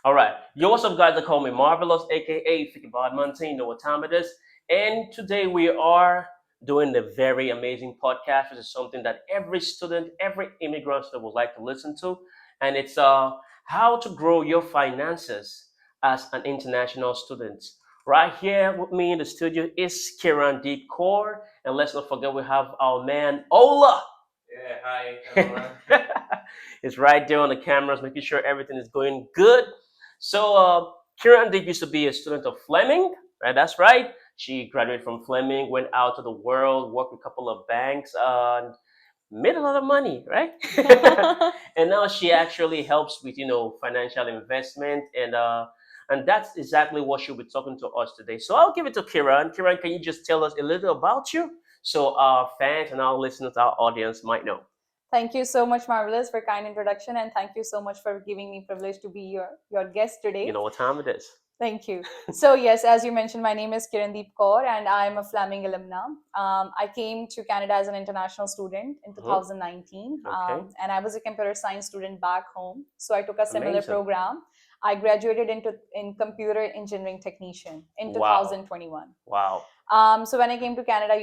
All right. Yo, what's up, guys? They call me Marvelous, aka Ficky Bodmonte. You know what time it is. And today we are doing the very amazing podcast, which is something that every student, every immigrant that would like to listen to. And it's how to grow your finances as an international student. Right here with me in the studio is Kiran Deep Core. And let's not forget we have our man Ola. Yeah, hi everyone. It's right there on the cameras, making sure everything is going good. So, Kieran did used to be a student of Fleming, right? That's right. She graduated from Fleming, went out to the world, worked with a couple of banks, made a lot of money, right? And now she actually helps with financial investment and that's exactly what she'll be talking to us today. So I'll give it to Kiran. Kiran, can you just tell us a little about you so our fans and our listeners, our audience might know? Thank you so much, Marvelous, for kind introduction, and thank you so much for giving me privilege to be your guest You today. know what time it is. Thank you. So yes, as you mentioned, my name is Kirandeep Kaur, and I'm a Fleming alumna. I came to Canada as an international student in Mhm. 2019, Okay. and I was a computer science student back home. So I took a similar Amazing. program. I graduated in computer engineering technician in Wow. 2021. Wow. So when I came to Canada,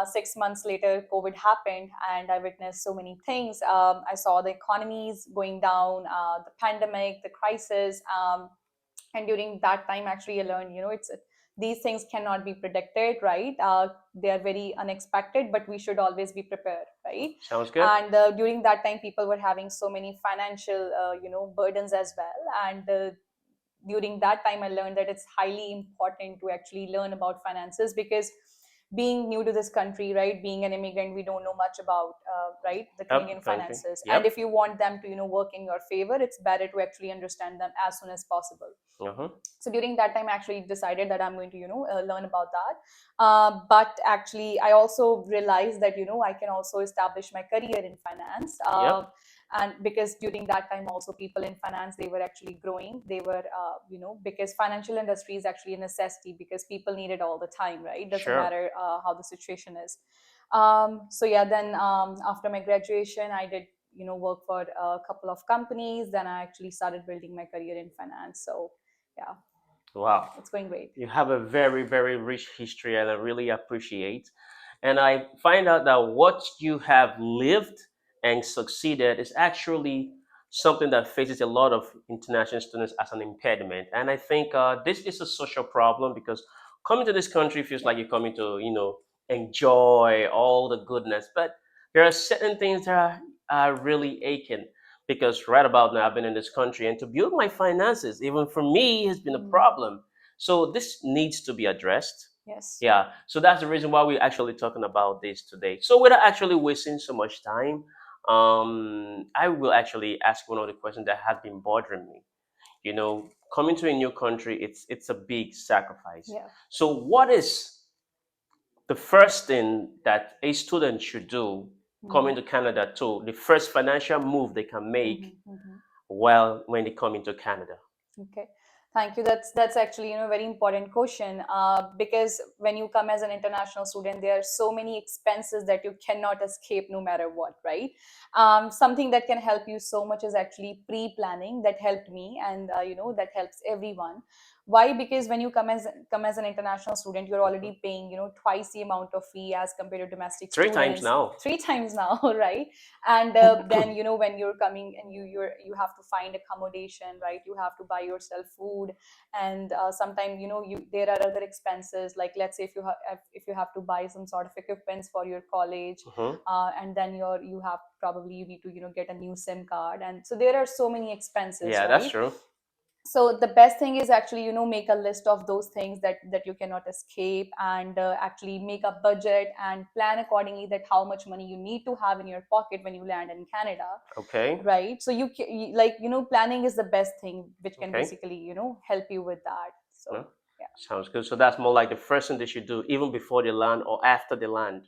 6 months later, COVID happened, and I witnessed so many things. I saw the economies going down, the pandemic, the crisis, and during that time, actually, I learned, it's these things cannot be predicted, right? They are very unexpected, but we should always be prepared, right? Sounds good. And during that time, people were having so many financial, burdens as well, and during that time I learned that it's highly important to actually learn about finances because being new to this country, right, being an immigrant, we don't know much about right, the Canadian Yep. Country. finances, and Yep. if you want them to work in your favor, it's better to actually understand them as soon as possible. Uh-huh. So during that time I actually decided that I'm going to learn about that, but actually I also realized that I can also establish my career in finance, Yep. and because during that time also people in finance, they were actually growing, they were because financial industry is actually a necessity because people need it all the time, right? Doesn't Sure. matter how the situation is. So yeah, then after my graduation I did work for a couple of companies, then I actually started building my career in finance. So yeah, Wow. it's going great. You have a very, very rich history, and I really appreciate. And I find out that what you have lived and succeeded is actually something that faces a lot of international students as an impediment. And I think this is a social problem because coming to this country feels like Yeah. you're coming to, enjoy all the goodness. But there are certain things that are really aching because right about now I've been in this country, and to build my finances, even for me, has been a Mm. problem. So this needs to be addressed. Yes. Yeah. So that's the reason why we're actually talking about this today. So without actually wasting so much time, I will actually ask one of the questions that has been bothering me. Coming to a new country, it's a big sacrifice. Yeah. So what is the first thing that a student should do coming Mhm. to Canada too? The first financial move they can make Mhm. Mhm. while when they come into Canada. Okay, thank you. That's actually a very important question, because when you come as an international student, there are so many expenses that you cannot escape no matter what, right? Something that can help you so much is actually pre-planning. That helped me, and that helps everyone. Why? Because when you come as an international student, you're Mhm. already paying twice the amount of fee as compared to domestic Three times students. now. Three times now, right? And then when you're coming and you have to find accommodation, right? You have to buy yourself food, and sometimes you there are other expenses, like let's say if you have to buy some sort of equipments for your college, Mhm. and then you need to get a new SIM card, and so there are so many expenses, Yeah, that's right? true. So the best thing is actually make a list of those things that you cannot escape, and actually make a budget and plan accordingly, that how much money you need to have in your pocket when you land in Canada, Okay. right? So like planning is the best thing which can Okay. basically help you with that. No? So yeah, Sounds good. So that's more like the first thing they should do, even before they land or after they land.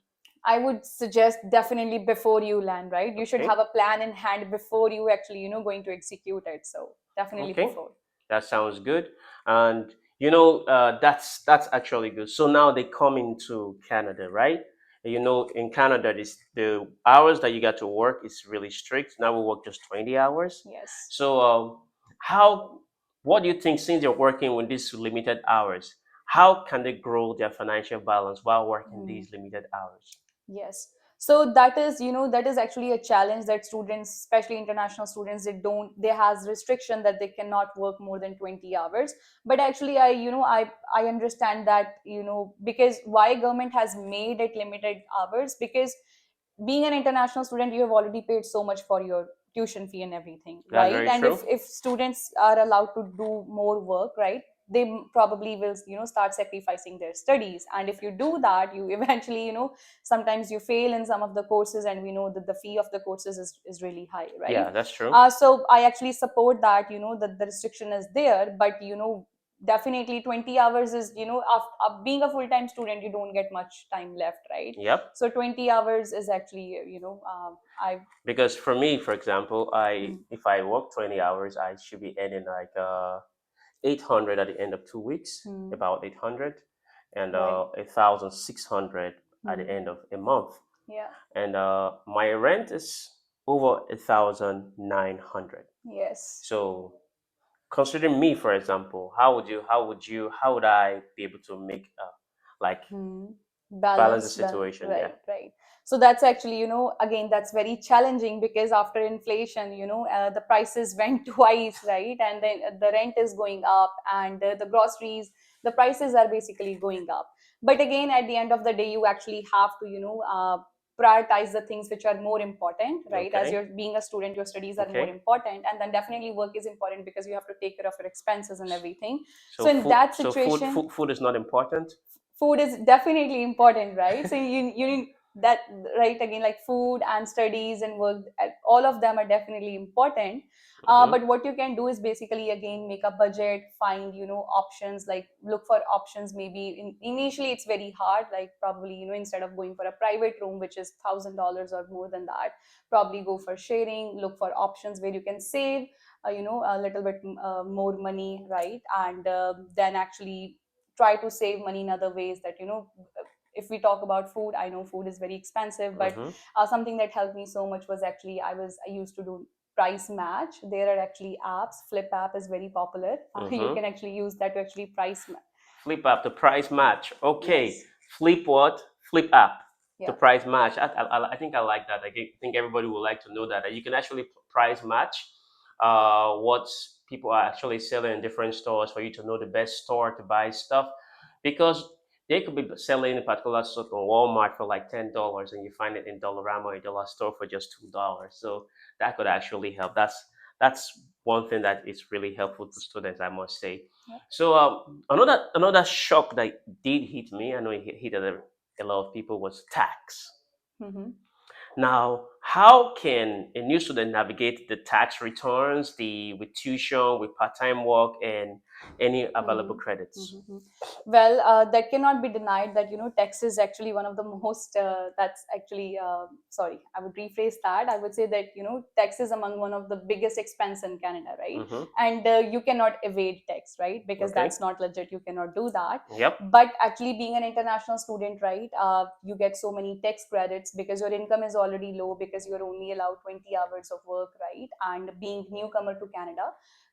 I would suggest definitely before you land, right? You should Okay. have a plan in hand before you actually going to execute it. So definitely Okay. before. That sounds good. And that's actually good. So now they come into Canada, right? In Canada, the hours that you got to work is really strict. Now we work just 20 hours. Yes. So how? what do you think, since they're working with these limited hours, how can they grow their financial balance while working Hmm. these limited hours? Yes. So that is, that is actually a challenge that students, especially international students, they has restriction that they cannot work more than 20 hours. But actually, I understand that, because why government has made it limited hours, because being an international student, you have already paid so much for your tuition fee and everything, That's right? very And true. if students are allowed to do more work, right, they probably will, start sacrificing their studies. And if you do that, you eventually, sometimes you fail in some of the courses, and we know that the fee of the courses is really high, right? Yeah, that's true. So I actually support that, that the restriction is there, but definitely 20 hours is, being a full-time student, you don't get much time left, right? Yep. So 20 hours is actually, I Because for me, for example, I mm, if I work 20 hours, I should be earning like 800 at the end of 2 weeks, mm, about 800, and right. 1,600 at the Mm, end of a month. yeah. And my rent is over 1,900. Yes. So considering me, for example, how would I be able to make like Hmm. balance the Balance, situation? Yeah. right, right. So that's actually, again, that's very challenging, because after inflation, the prices went twice, right? And then the rent is going up, and the groceries, the prices are basically going up. But again, at the end of the day, you actually have to, prioritize the things which are more important, right? As Okay. you're being a student, your studies are more Okay. important, and then definitely work is important, because you have to take care of your expenses and everything. So So in food, that so food, situation, food is not important. food is definitely important, right? So you need that, right? Again, like food and studies and work, all of them are definitely important. Mm-hmm. But what you can do is basically, again, make a budget, find, options, like look for options. Maybe initially it's very hard, like probably, instead of going for a private room, which is $1,000 or more than that, probably go for sharing, look for options where you can save, a little bit more money, right? And then actually try to save money in other ways, that, if we talk about food, I know food is very expensive, but Mm-hmm. something that helped me so much was actually, I used to do price match. There are actually apps. Flip app is very popular. You Mm-hmm. can actually use that to actually Flip app, the price match. Okay. yes. Flip what? Flip app. The Yeah. price match. I think I like that. Think everybody would like to know that you can actually price match what people are actually selling in different stores for you to know the best store to buy stuff, because they could be selling a particular stuff on Walmart for like $10 and you find it in Dollarama or dollar store for just $2. So that could actually help. That's one thing that is really helpful to students, I must say. Yeah. So another shock that did hit me, I know it hit a lot of people, was tax. Mm-hmm. Now, how can a new student navigate the tax returns, the with tuition, with part-time work, and any available Mm-hmm. credits? Mm-hmm. Well, that cannot be denied that, tax is actually one of the most, that's actually, sorry, I would rephrase that. I would say that, tax is among one of the biggest expense in Canada, right? Mm-hmm. And you cannot evade tax, right? Because Okay. that's not legit. You cannot do that. Yep. But actually, being an international student, right, you get so many tax credits because your income is already low, because you're only allowed 20 hours of work, right? And being newcomer to Canada,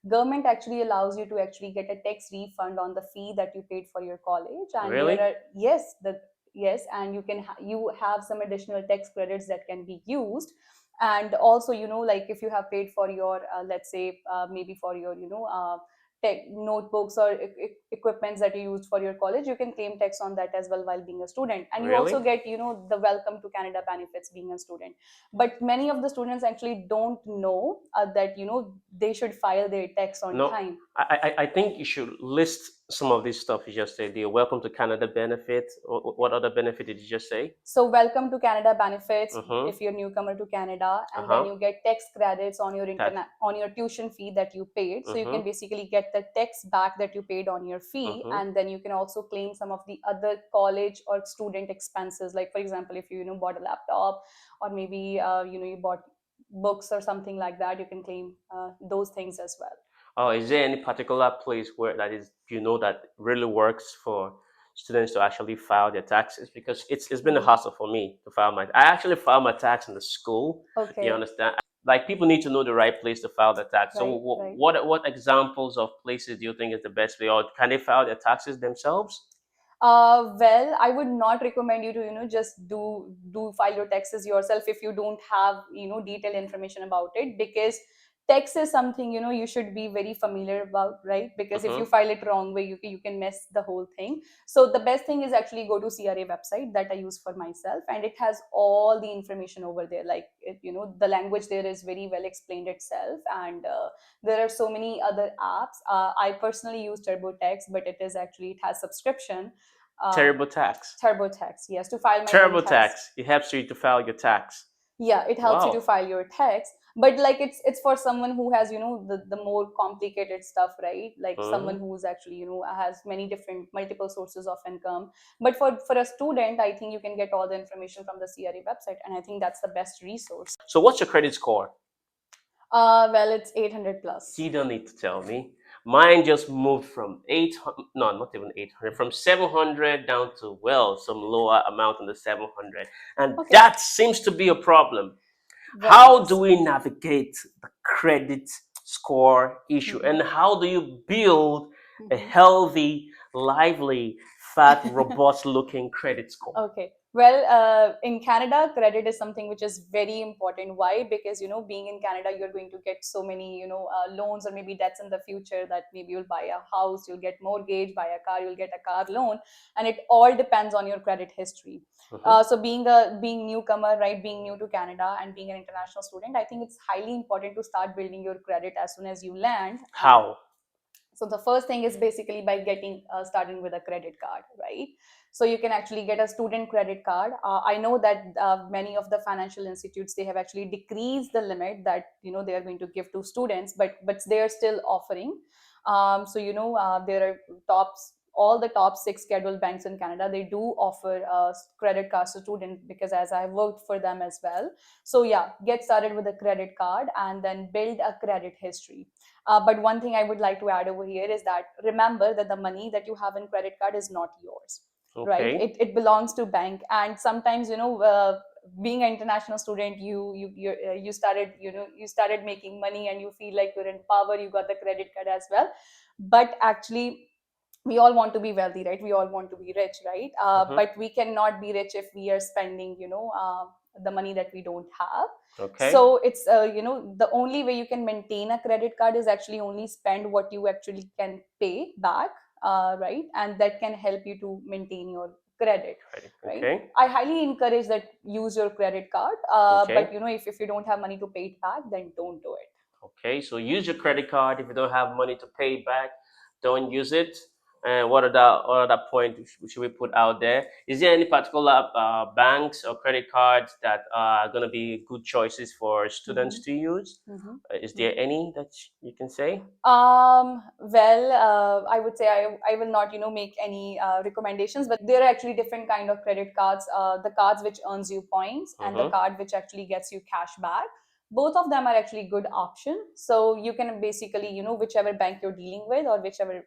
government actually allows you to actually get a tax refund on the fee that you paid for your college. And there Really? are, yes, yes, and you have some additional tax credits that can be used. And also, like if you have paid for your, let's say, maybe for your, tech notebooks or equipments that you used for your college, you can claim tax on that as well while being a student. And you Really? also get, the welcome to Canada benefits being a student. But many of the students actually don't know that, they should file their tax on No. time. I think you should list some of this stuff you just said. The welcome to Canada benefit. What other benefit did you just say? So welcome to Canada benefits Mm-hmm. if you're newcomer to Canada, and then Uh-huh. you get tax credits on your That. internet, on your tuition fee that you paid. So you can Mm-hmm. basically get the tax back that you paid on your fee, Mm-hmm. and then you can also claim some of the other college or student expenses. Like for example, if you, bought a laptop, or maybe you bought books or something like that, you can claim those things as well. Is there any particular place where that is that really works for students to actually file their taxes? Because it's been a Mhm. hassle for me to file my. I actually file my tax in the school. You Okay. understand? like people need to know the right place to file their tax. So Right, right. what examples of places do you think is the best way, or can they file their taxes themselves? Well, I would not recommend you to, just do file your taxes yourself if you don't have, detailed information about it, because tax is something, you should be very familiar about, right? Because if you Hmm. file it wrong way, you can mess the whole thing. So the best thing is actually go to CRA website that I use for myself, and it has all the information over there. Like, the language there is very well explained itself, and there are so many other apps. I personally use TurboTax, but it has subscription. uh, TurboTax. TurboTax, yes, to file my own tax. TurboTax. It helps you to file your tax. Yeah, it helps you to Wow. file your tax, but like it's for someone who has, the more complicated stuff, right? Like someone Hmm. who's actually, has many different multiple sources of income. But for a student, I think you can get all the information from the CRA website, and I think that's the best resource. So what's your credit score? Well, it's 800 plus. You don't need to tell me. Mine just moved from 800, no, not even 800, from 700 down to, well, some lower amount on the 700. And Okay. that seems to be a problem. Very How do nice. we navigate the credit score issue? And how do you build a healthy, lively, fat, robust looking credit score? Okay. Well, in Canada, credit is something which is very important. Why? Because, being in Canada, you're going to get so many, loans or maybe debts in the future, that maybe you'll buy a house, you'll get mortgage, buy a car, you'll get a car loan, and it all depends on your credit history. Mhm. So being newcomer, right, being new to Canada and being an international student, I think it's highly important to start building your credit as soon as you land. And How? so the first thing is basically by getting starting with a credit card, right? So you can actually get a student credit card. I know that many of the financial institutes, they have actually decreased the limit that they are going to give to students, but they are still offering. So there are tops all the top six scheduled banks in Canada. They do offer credit cards to students, because as I worked for them as well. So yeah, get started with a credit card and then build a credit history. But one thing I would like to add over here is that remember that the money that you have in credit card is not yours, right? Okay. It belongs to bank, and sometimes being an international student, you started making money and you feel like you're in power. You got the credit card as well, but actually we all want to be wealthy, right? We all want to be rich, right? Mhm. But we cannot be rich if we are spending the money that we don't have. Okay. So it's the only way you can maintain a credit card is actually only spend what you actually can pay back, right? And that can help you to maintain your credit, Credit. right? Okay. I highly encourage that use your credit card, but Okay. if you don't have money to pay it back, then don't do it. Okay. So use your credit card. If you don't have money to pay it back, don't use it. And what other point should we put out there? Is there any particular banks or credit cards that are going to be good choices for students Mhm. to use? Mhm. Is there Mhm. any that you can say? Well, I would say I will not, make any recommendations, but there are actually different kind of credit cards. The cards which earns you points and the Mm-hmm. card which actually gets you cash back. Both of them are actually good option. So you can basically, whichever bank you're dealing with or whichever,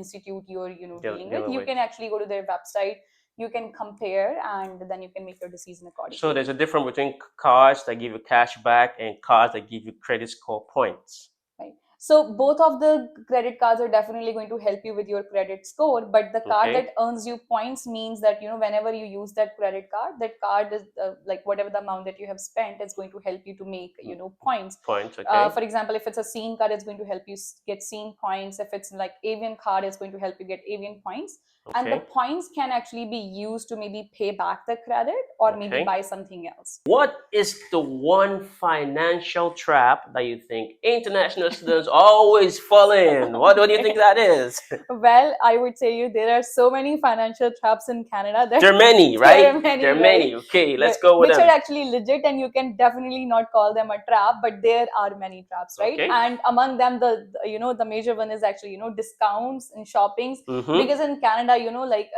institute you're, dealing with, Dealing you with. can actually go to their website. You can compare, and then you can make your decision So accordingly. there's a difference between cards that give you cash back and cards that give you credit score points. Right. So both of the credit cards are definitely going to help you with your credit score, but the card Okay. that earns you points means that whenever you use that credit card, that card is like whatever the amount that you have spent is going to help you to make points. Points. Okay. For example, if it's a scene card, it's going to help you get scene points. If it's like avian card, it's going to help you get avian points. And the Okay. points can actually be used to maybe pay back the credit or maybe Okay. buy something else. What is the one financial trap that you think international students always fall in? What do you think Okay. that is? Well, I would say you there are so many financial traps in Canada that There are many, there right? are There are many, right? many. Okay, let's go with Which are them. actually legit, and you can definitely not call them a trap, but there are many traps, right? Okay. And among them, the major one is actually discounts and shoppings, Mm-hmm. because in Canada, like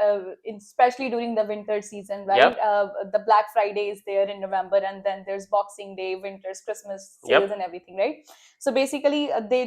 especially during the winter season, right? Yep. The Black Friday is there in November, and then there's Boxing Day, winters, Christmas sales, Yep. and everything, right? So basically, they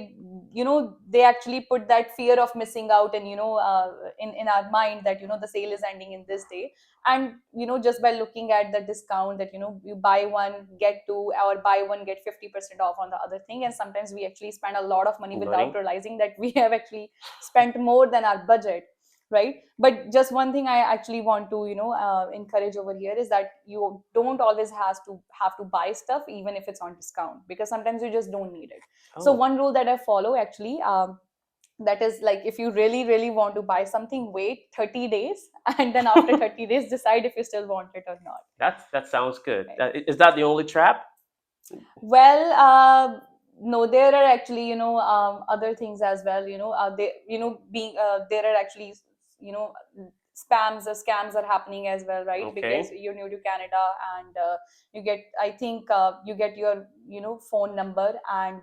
they actually put that fear of missing out, and in our mind, that the sale is ending in this day. And just by looking at the discount, that you buy one get two, or buy one get 50% off on the other thing, and sometimes we actually spend a lot of money without Money. realizing that we have actually spent more than our budget, right? But just one thing I actually want to encourage over here is that you don't always have to buy stuff even if it's on discount, because sometimes you just don't need it. So Oh, one rule that I follow actually, that is, like, if you really really want to buy something, wait 30 days and then after 30 days decide if you still want it or not, that sounds good. right? Is that the only trap? Well, no, there are actually other things as well. They being there are actually spams or scams are happening as well, right? Because Okay. you're new to Canada, and you get, I think, you get your phone number, and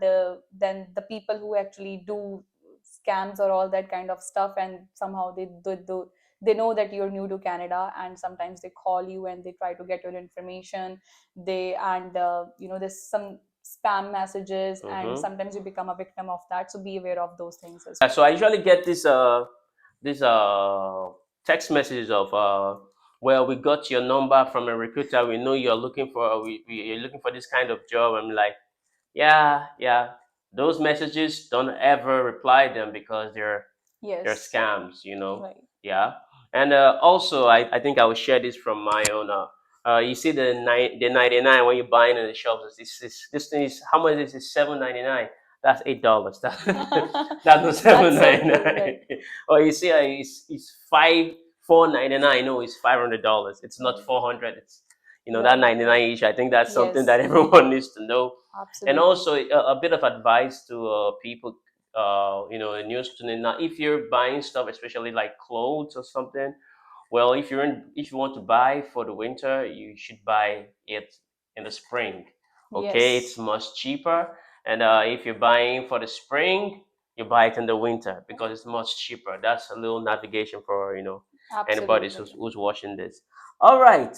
then the people who actually do scams or all that kind of stuff, and somehow they know that you're new to Canada, and sometimes they call you and they try to get your information. They and there's some spam messages, and Mm-hmm. sometimes you become a victim of that, so be aware of those things as well. So I usually get this text messages of well, we got your number from a recruiter. We know you're looking for you're looking for this kind of job. I'm like, yeah, yeah. Those messages, don't ever reply them because they're Yes. scams, Right. Yeah. And also, I think I will share this from my own. You see the 99 when you're buying in the shops. This thing is, how much is it? $7.99. That's $8. That's not seven That's so ninety true, nine. right? Or you see, it's 4.99. No, it's $500. It's not Right. 400. It's that Right. 99 each. I think that's something that Yes. everyone needs to know. And Absolutely. also a bit of advice to people, a new student. Now, if you're buying stuff, especially like clothes or something, well, if you want to buy for the winter, you should buy it in the spring. Okay, it's Yes. much cheaper. And if you're buying for the spring, you buy it in the winter because it's much cheaper. That's a little navigation for anybody Absolutely. who's watching this. All right.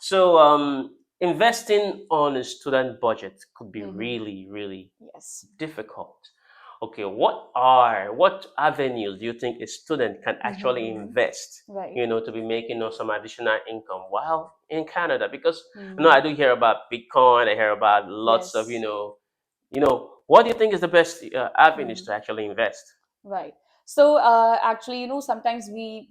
So investing on a student budget could be Mm-hmm. really, really Yes. difficult. Okay, what avenues do you think a student can actually Mm-hmm. invest, Right. to be making some additional income while in Canada? Because I Mm-hmm. do hear about Bitcoin, I hear about lots of, Yes. what do you think is the best avenues Mm-hmm. to actually invest? Right. So actually, sometimes we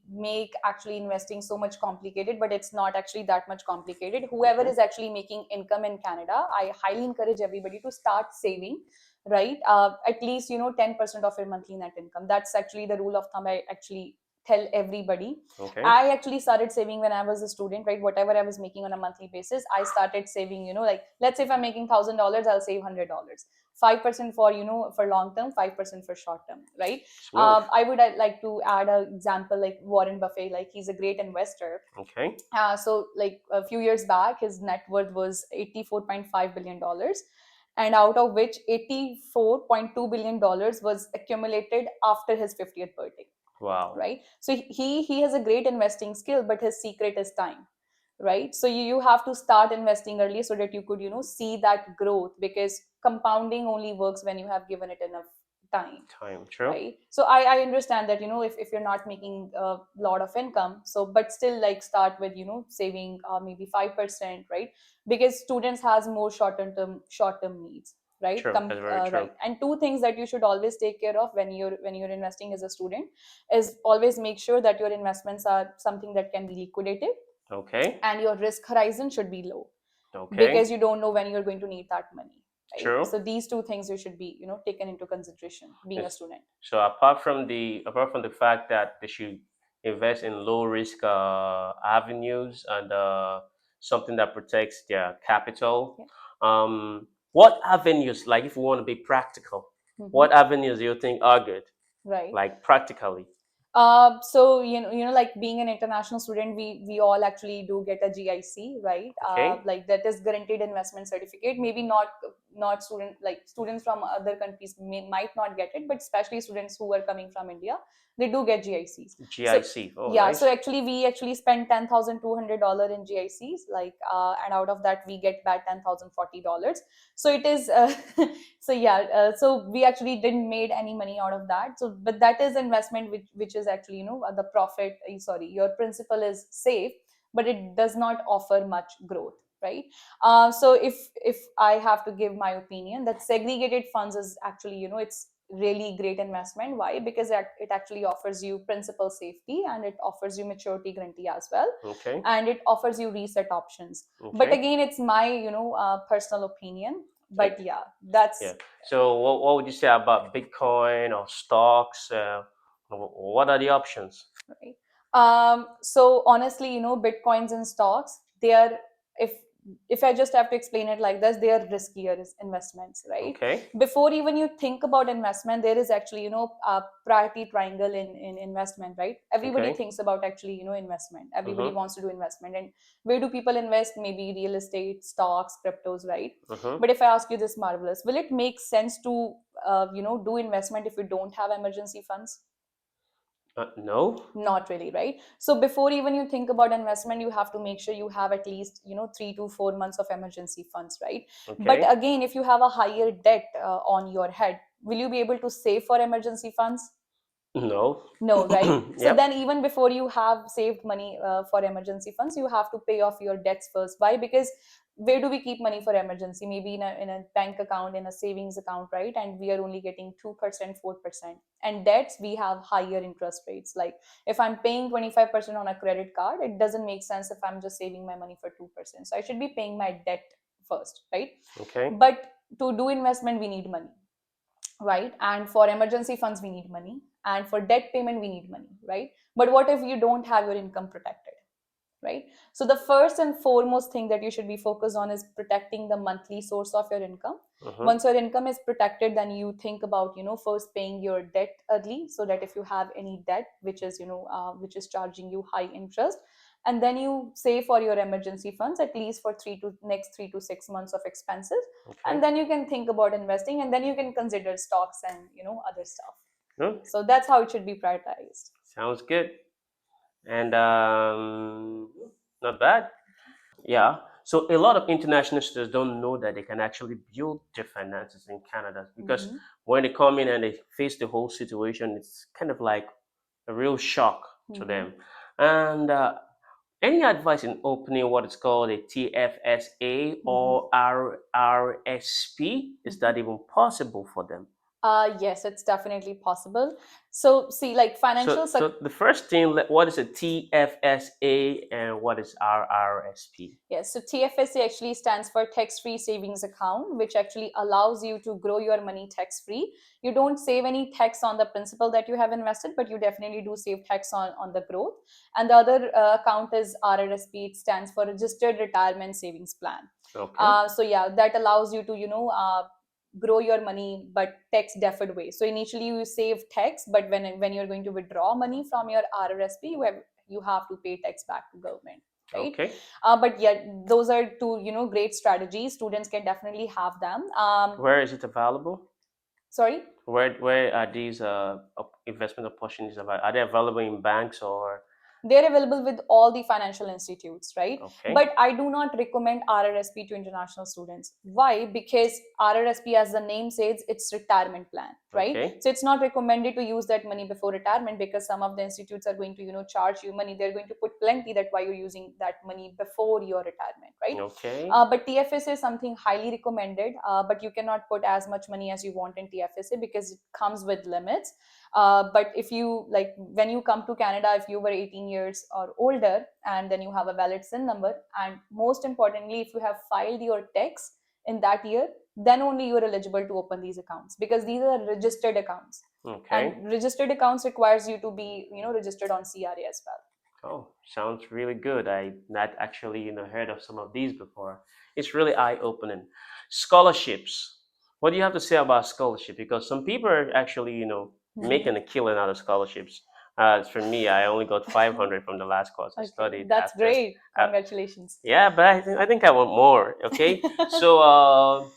make actually investing so much complicated, but it's not actually that much complicated. Whoever Okay, is actually making income in Canada, I highly encourage everybody to start saving, right? At least 10% of your monthly net income. That's actually the rule of thumb I actually tell everybody. okay, I actually started saving when I was a student, right? Whatever I was making on a monthly basis, I started saving. Like, let's say if I'm making $1,000, I'll save $100. 5% for for long term, 5% for short term, right? smooth. I would like to add an example, like Warren Buffett. Like, he's a great investor. Okay, So like a few years back, his net worth was $84.5 billion, and out of which $84.2 billion was accumulated after his 50th birthday, wow, right? So he has a great investing skill, but his secret is time, right? So you have to start investing early so that you could see that growth, because compounding only works when you have given it enough time, time, true, right? So I understand that if you're not making a lot of income, so but still, like, start with saving maybe 5%, right? Because students has more short term needs, right? true. That's very true. Right. And two things that you should always take care of when you're investing as a student is always make sure that your investments are something that can be liquidated, Okay, and your risk horizon should be low, because okay, you don't know when you're going to need that money, right? true. So these two things you should be taken into consideration being a Yes. student. So apart from the fact that they should invest in low risk avenues and something that protects their capital, Yeah. what avenues, like if we want to be practical, Hmm. what avenues do you think are good, Right. like practically? So like being an international student, we all actually do get a GIC, right? Okay. Like that is guaranteed investment certificate. Maybe not students from other countries might not get it, but especially students who are coming from India, they do get GICs. So GIC. Oh, yeah, so nice. actually we actually spend $10,200 in GICs, like, and out of that we get back $10,040. So it is so yeah, so we actually didn't made any money out of that. So but that is investment which is actually, the profit, sorry, your principal is safe, but it does not offer much growth, right? So if I have to give my opinion, that segregated funds is actually, it's really great investment. Why? Because it actually offers you principal safety, and it offers you maturity guarantee as well, Okay. and it offers you reset options. But Okay. again, it's my personal opinion. Eh, But yeah, that's yeah. So what would you say about Bitcoin or stocks? What are the options? right. So honestly, bitcoins and stocks, they are, if if I just have to explain it like this, they are riskier investments, right? Okay. Before even you think about investment, there is actually, a priority triangle in investment, right? Everybody Okay. thinks about actually, investment. Everybody Mm-hmm. wants to do investment, and where do people invest? Maybe real estate, stocks, cryptos, right? Mm-hmm. But if I ask you this, Marvelous, will it make sense to do investment if you don't have emergency funds? No. Not really, right? So before even you think about investment, you have to make sure you have at least 3 to 4 months of emergency funds, right? But Okay. again, if you have a higher debt on your head, will you be able to save for emergency funds? No. No, right? So Yep. then even before you have saved money for emergency funds, you have to pay off your debts first. Why? Because where do we keep money for emergency? Maybe in a bank account, in a savings account, right? And we are only getting 2%, 4%. And debts, we have higher interest rates. Like if I'm paying 25% on a credit card, it doesn't make sense if I'm just saving my money for 2%. So I should be paying my debt first, right? Okay. But to do investment, we need money, right? And for emergency funds we need money, and for debt payment we need money, right? But what if you don't have your income protected, right? So the first and foremost thing that you should be focused on is protecting the monthly source of your income. Mm-hmm. Once your income is protected, then you think about first paying your debt early, so that if you have any debt which is which is charging you high interest, and then you save for your emergency funds at least for 3 to 6 months of expenses, Okay. and then you can think about investing, and then you can consider stocks and other stuff. No. So that's how it should be prioritized. Sounds good. And not bad. Yeah. So a lot of international students don't know that they can actually build their finances in Canada because Mm-hmm. when they come in and they face the whole situation, it's kind of like a real shock to Mm-hmm. them. And any advice in opening what is called a TFSA Mm-hmm. or RRSP? Is Mm-hmm. that even possible for them? Yes, it's definitely possible. So, see, like So, financial so the first thing, what is a TFSA and what is RRSP? Yes, so TFSA actually stands for tax free savings account, which actually allows you to grow your money tax free. You don't save any tax on the principal that you have invested, but you definitely do save tax on the growth. And the other account is RRSP, it stands for Registered Retirement Savings Plan. Okay. So, yeah, that allows you to, grow your money but tax deferred way. So initially you save tax, but when you're going to withdraw money from your RRSP, you have to pay tax back to government, right? Okay. But yeah, those are two great strategies. Students can definitely have them. Where is it available? Sorry. Where are these investment opportunities available? Are they available in banks or? They're available with all the financial institutes, right? Okay. But I do not recommend RRSP to international students. Why? Because RRSP, as the name says, it's retirement plan, right? Okay. So it's not recommended to use that money before retirement, because some of the institutes are going to charge you money. They're going to put plenty that why you're using that money before your retirement, right? Okay. But TFSA is something highly recommended, but you cannot put as much money as you want in TFSA because it comes with limits. But if you like, when you come to Canada, if you were 18 years or older, and then you have a valid SIN number, and most importantly, if you have filed your tax in that year, then only you're eligible to open these accounts, because these are registered accounts. Okay. And registered accounts requires you to be registered on CRA as well. Oh, sounds really good. I not actually heard of some of these before. It's really eye-opening. Scholarships. What do you have to say about scholarship? Because some people are actually Mhm. making a killing out of scholarships. For me, I only got 500 from the last course I Okay, studied that's after. great. Uh, Congratulations. yeah, but I think I want more. Okay, so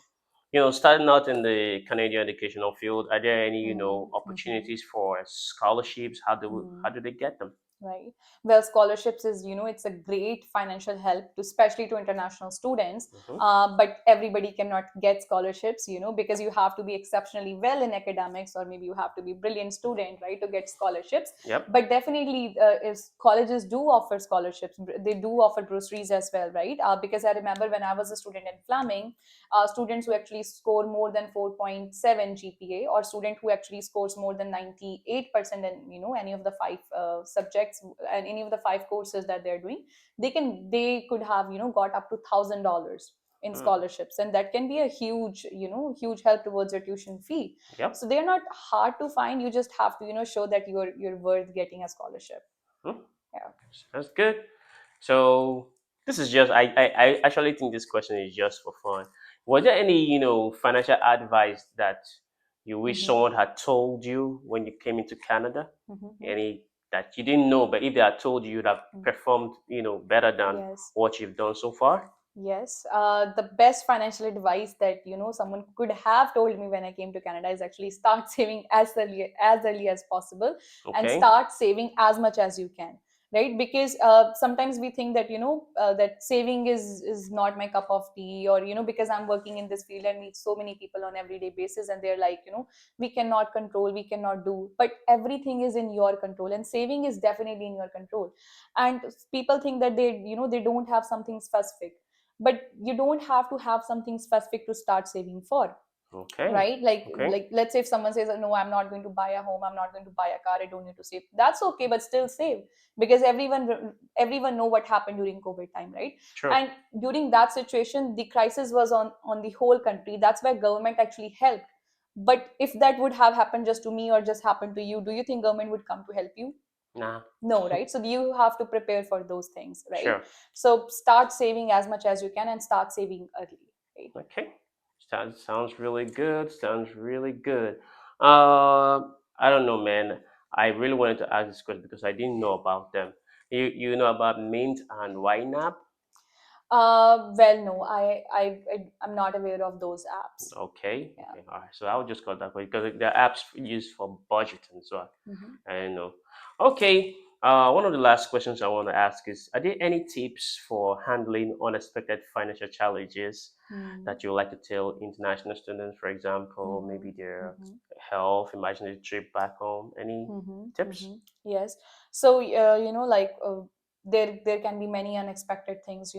starting out in the Canadian educational field, are there any Mhm. opportunities for scholarships? How do they get them? Right. Well, scholarships is, it's a great financial help to, especially to international students. Hmm. But everybody cannot get scholarships, because you have to be exceptionally well in academics, or maybe you have to be brilliant student, right, to get scholarships. Yep. But definitely, if colleges do offer scholarships, they do offer bursaries as well, right? Because I remember when I was a student in Fleming, students who actually score more than 4.7 GPA, or student who actually scores more than 98% in any of the five subjects and any of the five courses that they're doing, they could have got up to $1,000 in Mm. scholarships, and that can be a huge help towards your tuition fee. Yep. So they're not hard to find. You just have to show that you're worth getting a scholarship. Mm. Yeah. That's good. So this is just I actually think this question is just for fun. Was there any financial advice that you wish Hmm. someone had told you when you came into Canada? Hmm. Any that you didn't know, but if they had told you, you'd have performed better than Yes. what you've done so far? Yes, the best financial advice that someone could have told me when I came to Canada is actually start saving as early as possible, and Okay. start saving as much as you can, right? Because sometimes we think that that saving is not my cup of tea, or because I'm working in this field and meet so many people on everyday basis, and they're like, we cannot control, we cannot do, but everything is in your control, and saving is definitely in your control. And people think that they don't have something specific, but you don't have to have something specific to start saving for, Okay. right? like Okay. like let's say if someone says, no, I'm not going to buy a home, I'm not going to buy a car, I don't need to save, that's okay, but still save. Because everyone know what happened during COVID time, right? Sure. And during that situation, the crisis was on the whole country, that's why government actually helped. But if that would have happened just to me or just happened to you, do you think government would come to help you? Nah. No, right? So you have to prepare for those things, right? Sure. So start saving as much as you can, and start saving early, right? Okay. Sounds really good. Sounds really good. Uh, I don't know, man. I really wanted to ask this question because I didn't know about them. You know about Mint and YNAB? Well, no, I'm not aware of those apps. Okay. Yeah. Okay. All right. So I'll just call that way because the apps used for budgeting. So Hmm. I know. Okay. One of the last questions I want to ask is: are there any tips for handling unexpected financial challenges Hmm. that you would like to tell international students, for example, Hmm. maybe their Hmm. health, imaginary trip back home? Any Mm-hmm, tips? mm-hmm. Yes. So, like there can be many unexpected things,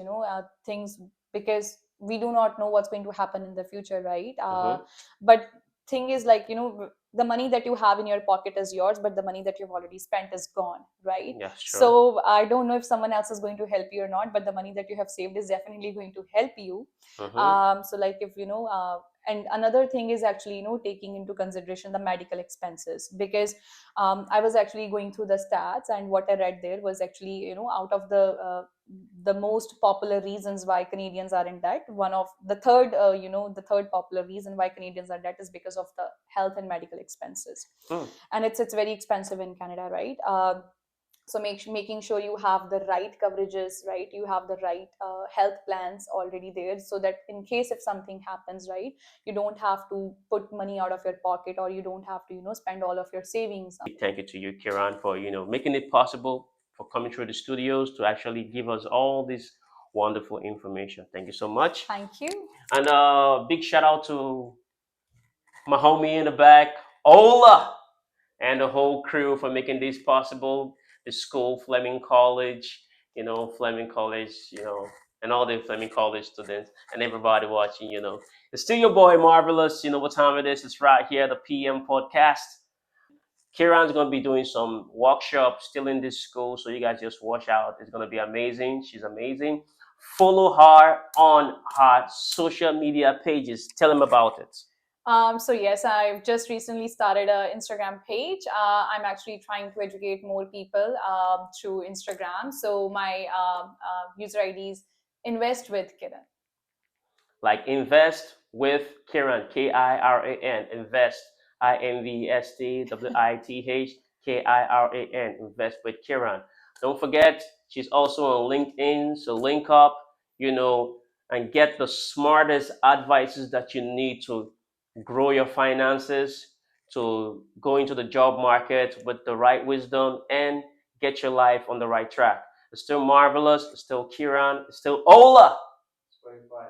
things, because we do not know what's going to happen in the future, right? Mm-hmm. But thing is, like, the money that you have in your pocket is yours, but the money that you've already spent is gone, right? Yeah, sure. So I don't know if someone else is going to help you or not, but the money that you have saved is definitely going to help you. Mm-hmm. So, like, if and another thing is actually taking into consideration the medical expenses, because I was actually going through the stats, and what I read there was actually, out of the most popular reasons why Canadians are in debt, one of the third popular reason why Canadians are in debt is because of the health and medical expenses. Hmm. And it's very expensive in Canada, right? So making sure you have the right coverages, right? You have the right health plans already there, so that in case if something happens, right, you don't have to put money out of your pocket, or you don't have to spend all of your savings. Thank you to you, Kiran, for making it possible for coming through the studios to actually give us all this wonderful information. Thank you so much. Thank you. And big shout out to my homie in the back, Ola, and the whole crew for making this possible. The school, Fleming College, Fleming College, and all the Fleming College students and everybody watching, It's still your boy Marvelous. You know what time it is? It's right here, the PM podcast. Kieran's gonna be doing some workshops still in this school, so you guys just watch out. It's gonna be amazing. She's amazing. Follow her on her social media pages. Tell them about it. So yes, I've just recently started a Instagram page. I'm actually trying to educate more people through Instagram. So my user ID is Invest with Kiran. Like invest with Kiran, Kiran, Invest, INVEST, WITH. Kiran. Invest with Kiran. Don't forget, she's also on LinkedIn. So link up, you know, and get the smartest advices that you need to grow your finances, to go into the job market with the right wisdom and get your life on the right track. It's still Marvelous, it's still Kiran, it's still Ola. Spotify.